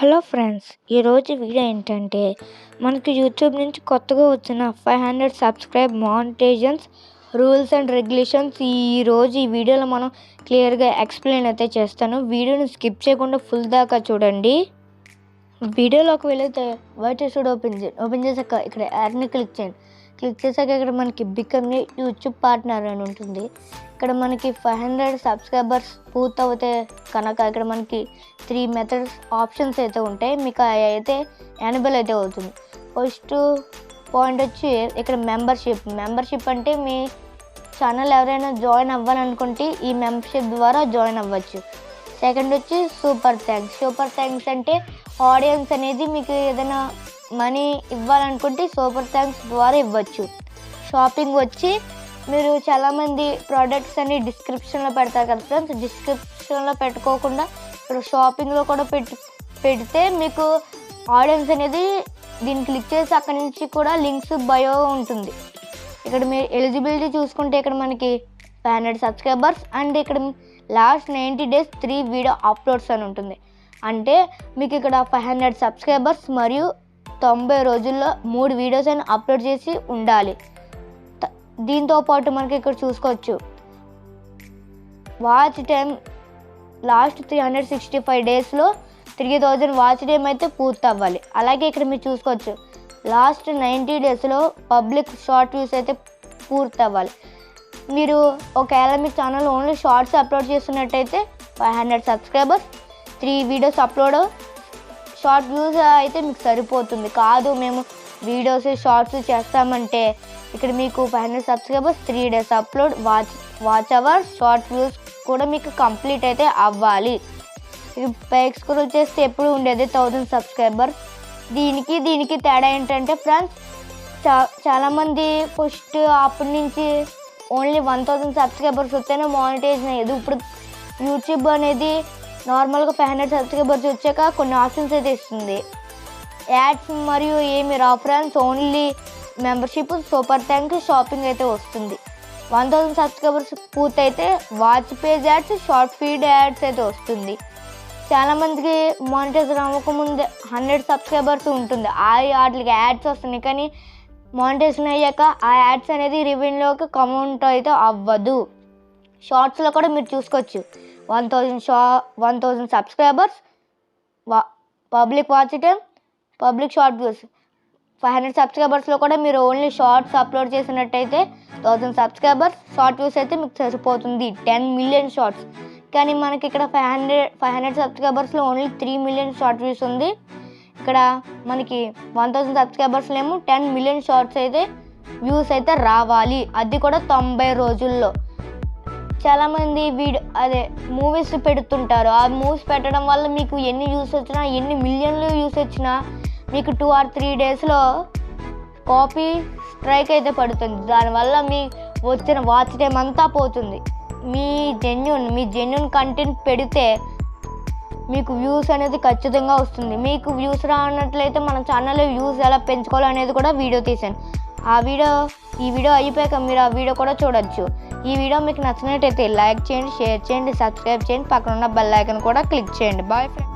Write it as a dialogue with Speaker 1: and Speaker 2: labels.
Speaker 1: Hello friends, ఈరోజు video ఏంటంటే మనకి యూట్యూబ్ నుంచి కొత్తగా వచ్చిన 500 సబ్స్క్రైబ్ మానిటైజేషన్స్ రూల్స్ అండ్ రెగ్యులేషన్స్ ఈ వీడియోలో మనం క్లియర్గా ఎక్స్ప్లెయిన్ అయితే చేస్తాను. వీడియోని స్కిప్ చేయకుండా ఫుల్ దాకా చూడండి. వీడియోలోకి వెళితే వైట్ షూడ్ ఓపెన్ చేశాక ఇక్కడ యాడ్ని క్లిక్ చేయండి. క్లిక్ చేశాక ఇక్కడ మనకి బికమ్ యూట్యూబ్ పార్ట్నర్ అని ఉంటుంది. ఇక్కడ మనకి 500 సబ్స్క్రైబర్స్ పూర్తవుతే కనుక ఇక్కడ మనకి 3 మెథడ్స్ ఆప్షన్స్ అయితే ఉంటాయి. మీకు అయితే ఎనేబుల్ అయితే అవుతుంది. ఫస్ట్ పాయింట్ వచ్చి ఇక్కడ మెంబర్షిప్ అంటే మీ ఛానల్ ఎవరైనా జాయిన్ అవ్వాలనుకుంటే ఈ మెంబర్షిప్ ద్వారా జాయిన్ అవ్వచ్చు. సెకండ్ వచ్చి సూపర్ థ్యాంక్స్ అంటే ఆడియన్స్ అనేది మీకు ఏదైనా మనీ ఇవ్వాలనుకుంటే సూపర్ థ్యాంక్స్ ద్వారా ఇవ్వచ్చు. షాపింగ్ వచ్చి మీరు చాలామంది ప్రోడక్ట్స్ అన్ని డిస్క్రిప్షన్లో పెడతారు కదా ఫ్రెండ్స్, డిస్క్రిప్షన్లో పెట్టుకోకుండా ఇప్పుడు షాపింగ్లో కూడా పెడితే మీకు ఆడియన్స్ అనేది దీన్ని క్లిక్ చేసి అక్కడి నుంచి కూడా లింక్స్ బయో ఉంటుంది. ఇక్కడ మీరు ఎలిజిబిలిటీ చూసుకుంటే ఇక్కడ మనకి 500 సబ్స్క్రైబర్స్ అండ్ ఇక్కడ లాస్ట్ 90 days 3 వీడియో అప్లోడ్స్ అని ఉంటుంది. అంటే మీకు ఇక్కడ 500 సబ్స్క్రైబర్స్ మరియు 90 రోజుల్లో 3 వీడియోస్ అని అప్లోడ్ చేసి ఉండాలి. దీంతో పాటు మనకి ఇక్కడ చూసుకోవచ్చు వాచ్ టైం లాస్ట్ 365 daysలో 3000 వాచ్ టైం అయితే పూర్తి అవ్వాలి. అలాగే ఇక్కడ మీరు చూసుకోవచ్చు లాస్ట్ 90 daysలో పబ్లిక్ షార్ట్ వ్యూస్ అయితే పూర్తి అవ్వాలి. మీరు ఒకవేళ మీ ఛానల్ ఓన్లీ షార్ట్స్ అప్లోడ్ చేస్తున్నట్టయితే 500 subscribers 3 videos upload short views అయితే మీకు సరిపోతుంది. కాదు మేము వీడియోస్ షార్ట్స్ చేస్తామంటే ఇక్కడ మీకు 500 subscribers 3 days upload watch hours short views కూడా మీకు కంప్లీట్ అయితే అవ్వాలి. పైకి స్క్రోల్ చేస్తే ఎప్పుడు ఉండేది 1000 సబ్స్క్రైబర్స్. దీనికి తేడా ఏంటంటే ఫ్రెండ్స్, చాలామంది ఫస్ట్ అప్పటి నుంచి ఓన్లీ 1000 సబ్స్క్రైబర్స్ వస్తేనే మానిటైజేషన్ అయ్యేది. ఇప్పుడు యూట్యూబ్ అనేది నార్మల్గా 500 సబ్స్క్రైబర్స్ వచ్చాక కొన్ని ఆప్షన్స్ అయితే ఇస్తుంది. యాడ్స్ మరియు ఏమి రా friends, only membership super thanks shopping అయితే వస్తుంది. 1000 సబ్స్క్రైబర్స్ పూర్తయితే watch page ads short feed ads అయితే వస్తుంది. చాలామందికి మానిటైజేషన్ అవ్వకముందే 100 సబ్స్క్రైబర్స్ ఉంటుంది, వాటికి యాడ్స్ వస్తున్నాయి. కానీ మానిటైజేషన్ అయ్యాక ఆ యాడ్స్ అనేది రెవెన్యూలోకి కౌంట్ అయితే అవ్వదు. షార్ట్స్లో కూడా మీరు చూసుకోవచ్చు 1000 subscribers public watch time public short views. 500 సబ్స్క్రైబర్స్లో కూడా మీరు ఓన్లీ షార్ట్స్ అప్లోడ్ చేసినట్టయితే 1000 సబ్స్క్రైబర్స్ షార్ట్ వ్యూస్ అయితే మీకు సరిపోతుంది 10 million షార్ట్స్. కానీ మనకి ఇక్కడ 500 సబ్స్క్రైబర్స్లో ఓన్లీ 3 million షార్ట్ వ్యూస్ ఉంది. ఇక్కడ మనకి 1000 సబ్స్క్రైబర్స్లో ఏమో 10 million షార్ట్స్ అయితే వ్యూస్ అయితే రావాలి, అది కూడా 90 రోజుల్లో. చాలామంది మూవీస్ పెడుతుంటారు. ఆ మూవీస్ పెట్టడం వల్ల మీకు ఎన్ని వ్యూస్ వచ్చినా ఎన్ని మిలియన్లు వ్యూస్ వచ్చినా మీకు 2 or 3 daysలో కాపీ స్ట్రైక్ అయితే పడుతుంది. దానివల్ల మీ వచ్చిన వాచ్ టైం అంతా పోతుంది. మీ జెన్యున్ కంటెంట్ పెడితే మీకు వ్యూస్ అనేది ఖచ్చితంగా వస్తుంది. మీకు వ్యూస్ రానట్లయితే మన ఛానల్లో వ్యూస్ ఎలా పెంచుకోవాలో అనేది కూడా వీడియో తీశాను. ఈ వీడియో అయిపోయాక మీరు ఆ వీడియో కూడా చూడొచ్చు. ఈ వీడియో మీకు నచ్చినట్టయితే లైక్ చేయండి, షేర్ చేయండి, సబ్స్క్రైబ్ చేయండి, పక్కన ఉన్న బెల్ ఐకాన్ కూడా క్లిక్ చేయండి. Bye friends.